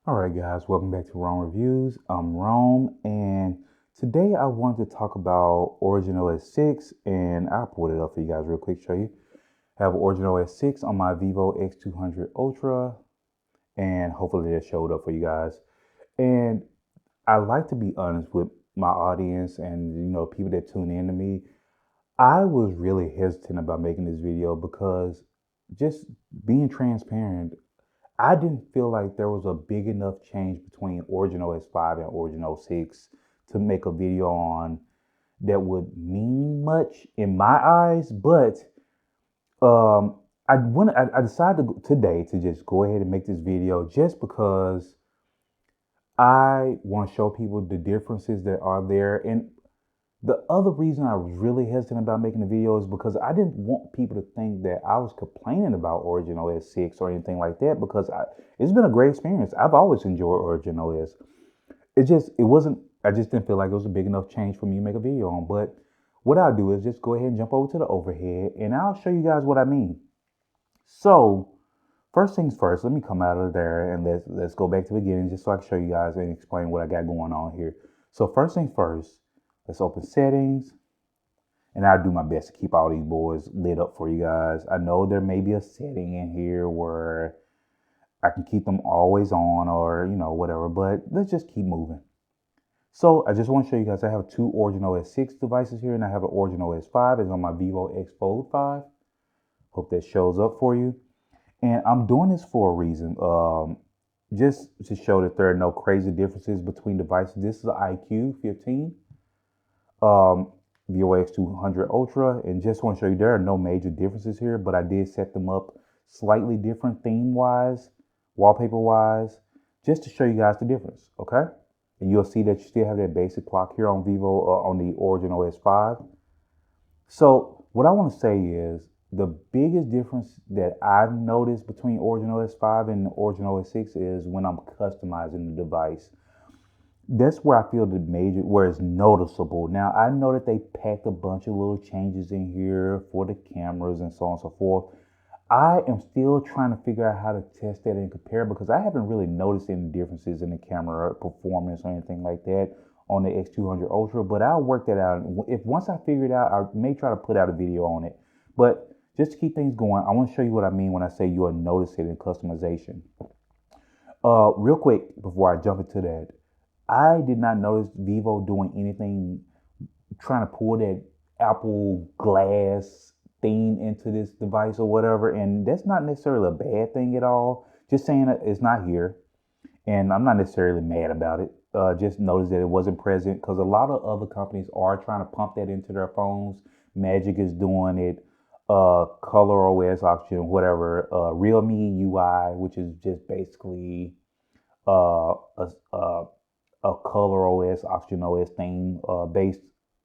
All right, guys, welcome back to Rome Reviews. I'm Rome, and today I wanted to talk about OriginOS 6, and I'll pull it up for you guys real quick, show you. I have OriginOS 6 on my Vivo X200 Ultra, and hopefully that showed up for you guys. And I like to be honest with my audience and people that tune in to me. I was really hesitant about making this video because just being transparent, I didn't feel like there was a big enough change between OriginOS 5 and OriginOS 6 to make a video on that would mean much in my eyes. But um, I decided today to just go ahead and make this video just because I want to show people the differences that are there. And the other reason I was really hesitant about making the video is because I didn't want people to think that I was complaining about OriginOS 6 or anything like that because it's been a great experience. I've always enjoyed OriginOS. It wasn't, I just didn't feel like it was a big enough change for me to make a video on. But what I'll do is just go ahead and jump over to the overhead and I'll show you guys what I mean. So, first things first, let me come out of there and let's go back to the beginning just so I can show you guys and explain what I got going on here. So first things first, let's open settings. And I'll do my best to keep all these boards lit up for you guys. I know there may be a setting in here where I can keep them always on or, whatever, but let's just keep moving. So I just want to show you guys, I have two OriginOS 6 devices here and I have an OriginOS 5. It's on my Vivo X Fold 5. Hope that shows up for you. And I'm doing this for a reason, just to show that there are no crazy differences between devices. This is an iQoo 15. Vivo X200 Ultra, and just want to show you there are no major differences here, but I did set them up slightly different theme wise, wallpaper wise, just to show you guys the difference, okay? And you'll see that you still have that basic clock here on Vivo on the OriginOS 5. So what I want to say is the biggest difference that I've noticed between OriginOS 5 and OriginOS 6 is when I'm customizing the device. That's where I feel where it's noticeable. Now, I know that they packed a bunch of little changes in here for the cameras and so on and so forth. I am still trying to figure out how to test that and compare because I haven't really noticed any differences in the camera performance or anything like that on the X200 Ultra, but I'll work that out. If once I figure it out, I may try to put out a video on it. But just to keep things going, I want to show you what I mean when I say you'll notice it in customization. Real quick, before I jump into that, I did not notice Vivo doing anything trying to pull that Apple glass theme into this device or whatever. And that's not necessarily a bad thing at all. Just saying that it's not here. And I'm not necessarily mad about it. Just notice that it wasn't present because a lot of other companies are trying to pump that into their phones. Magic is doing it. Color OS option, whatever. Realme UI, which is just basically uh, a, a color OS, Oxygen OS theme based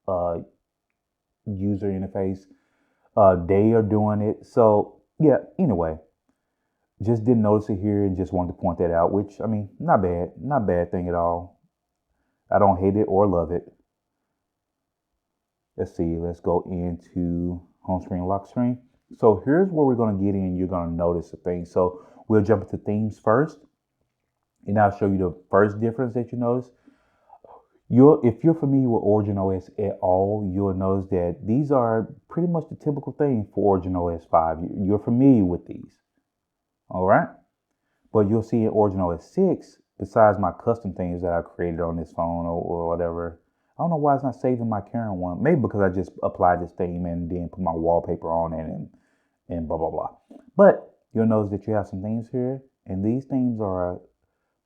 uh, user interface. They are doing it. So yeah, anyway, just didn't notice it here and just wanted to point that out, which I mean, not bad thing at all. I don't hate it or love it. Let's see, let's go into home screen, lock screen. So here's where we're gonna get in. You're gonna notice a thing. So we'll jump into themes first, and I'll show you the first difference that you notice. If you're familiar with OriginOS at all, you'll notice that these are pretty much the typical thing for OriginOS 5. You're familiar with these, all right? But you'll see in OriginOS 6, besides my custom things that I created on this phone or whatever, I don't know why it's not saving my current one. Maybe because I just applied this theme and then put my wallpaper on it and blah, blah, blah. But you'll notice that you have some themes here, and these themes are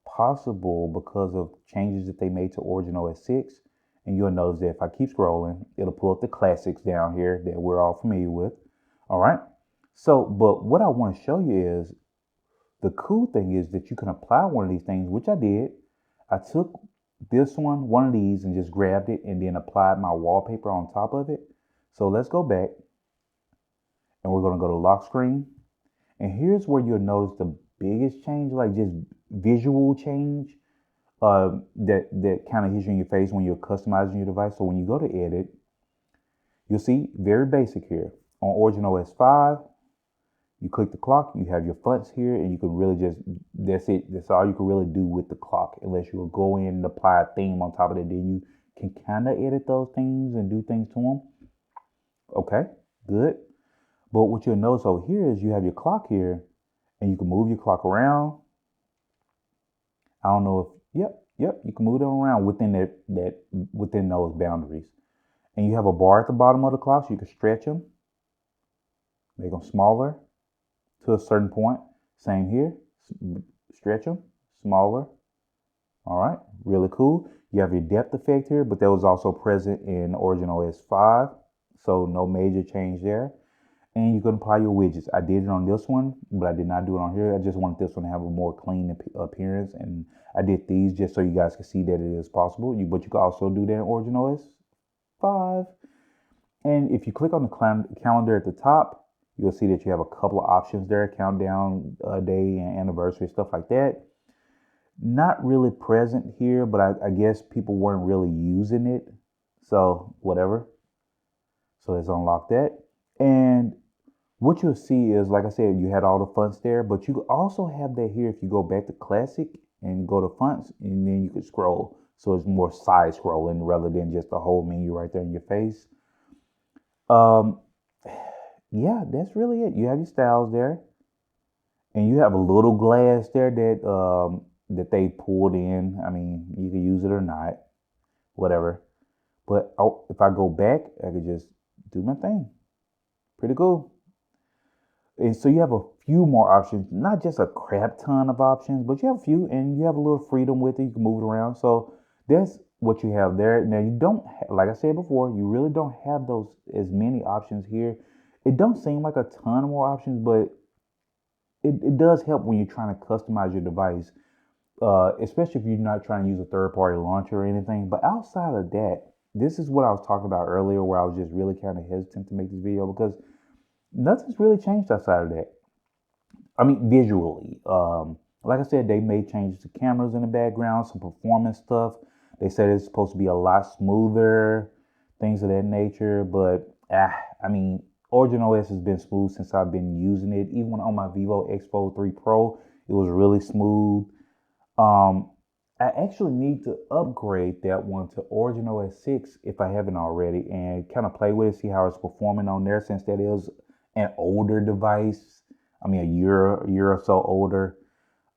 possible because of changes that they made to OriginOS 6. And you'll notice that if I keep scrolling, it'll pull up the classics down here that we're all familiar with. All right. So, but what I want to show you is the cool thing is that you can apply one of these things, which I did. I took one of these, and just grabbed it and then applied my wallpaper on top of it. So let's go back and we're going to go to lock screen. And here's where you'll notice the biggest change, like just visual change that kind of hits you in your face when you're customizing your device. So when you go to edit, you'll see very basic here. On OriginOS 5, You click the clock, you have your fonts here, and you can really just, that's it. That's all you can really do with the clock, unless you will go in and apply a theme on top of it. Then you can kind of edit those themes and do things to them. Okay, good. But what you'll notice over here is you have your clock here, and you can move your clock around. I don't know if, yep, you can move them around within within those boundaries. And you have a bar at the bottom of the clock, so you can stretch them, make them smaller to a certain point. Same here, stretch them, smaller. All right, really cool. You have your depth effect here, but that was also present in OriginOS 5, so no major change there. And you can apply your widgets. I did it on this one, but I did not do it on here. I just wanted this one to have a more clean appearance, and I did these just so you guys can see that it is possible. But you can also do that in OriginOS 5. And if you click on the calendar at the top, you'll see that you have a couple of options there, countdown, day, and anniversary, stuff like that. Not really present here, but I guess people weren't really using it. So whatever. So let's unlock that. And what you'll see is, like I said, you had all the fonts there, but you also have that here if you go back to classic and go to fonts, and then you can scroll. So it's more side scrolling rather than just the whole menu right there in your face. Yeah, that's really it. You have your styles there, and you have a little glass there that that they pulled in. I mean, you can use it or not, whatever. But if I go back, I could just do my thing. Pretty cool. And so you have a few more options, not just a crap ton of options, but you have a few, and you have a little freedom with it. You can move it around. So that's what you have there. Now you don't, like I said before, you really don't have those as many options here. It don't seem like a ton more options, but it does help when you're trying to customize your device, especially if you're not trying to use a third-party launcher or anything. But outside of that, this is what I was talking about earlier, where I was just really kind of hesitant to make this video because nothing's really changed outside of that. I mean, visually. Like I said, they made changes to cameras in the background, some performance stuff. They said it's supposed to be a lot smoother, things of that nature. But, I mean, OriginOS has been smooth since I've been using it. Even on my Vivo X-Fold 3 Pro, it was really smooth. I actually need to upgrade that one to OriginOS 6 if I haven't already, and kind of play with it, see how it's performing on there, since that is an older device. I mean, a year or so older.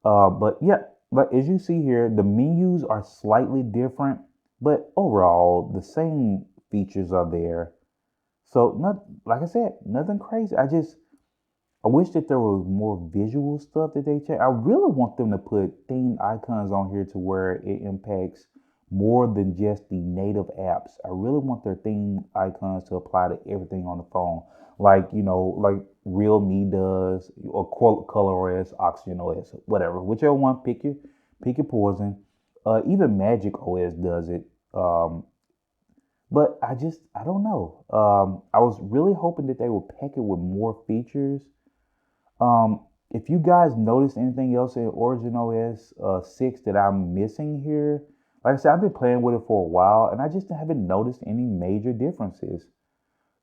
But yeah, but as you see here, the menus are slightly different, but overall the same features are there. So not, like I said, nothing crazy. I wish that there was more visual stuff that they check. I really want them to put themed icons on here to where it impacts more than just the native apps. I really want their theme icons to apply to everything on the phone, like, you know, like Realme does, or ColorOS, OxygenOS, whatever, whichever one. Pick your poison. Even Magic OS does it. But I don't know. I was really hoping that they would pack it with more features. If you guys notice anything else in OriginOS 6 that I'm missing here, like I said, I've been playing with it for a while, and I just haven't noticed any major differences.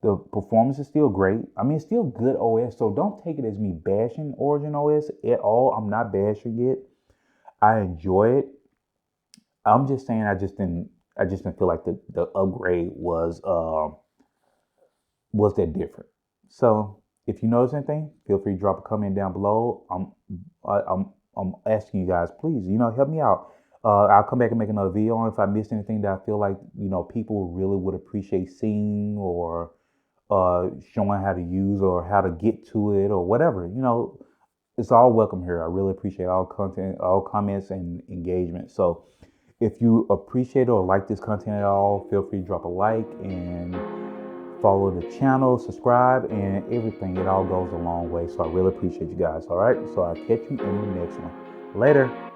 The performance is still great. I mean, it's still good OS, so don't take it as me bashing OriginOS at all. I'm not bashing it. I enjoy it. I'm just saying I just didn't feel like the upgrade was that different. So if you notice anything, feel free to drop a comment down below. I'm asking you guys, please, help me out. I'll come back and make another video on if I missed anything that I feel like, people really would appreciate seeing, or showing how to use, or how to get to it, or whatever. It's all welcome here. I really appreciate all content, all comments, and engagement. So if you appreciate or like this content at all, feel free to drop a like and follow the channel, subscribe, and everything. It all goes a long way. So I really appreciate you guys. All right. So I'll catch you in the next one. Later.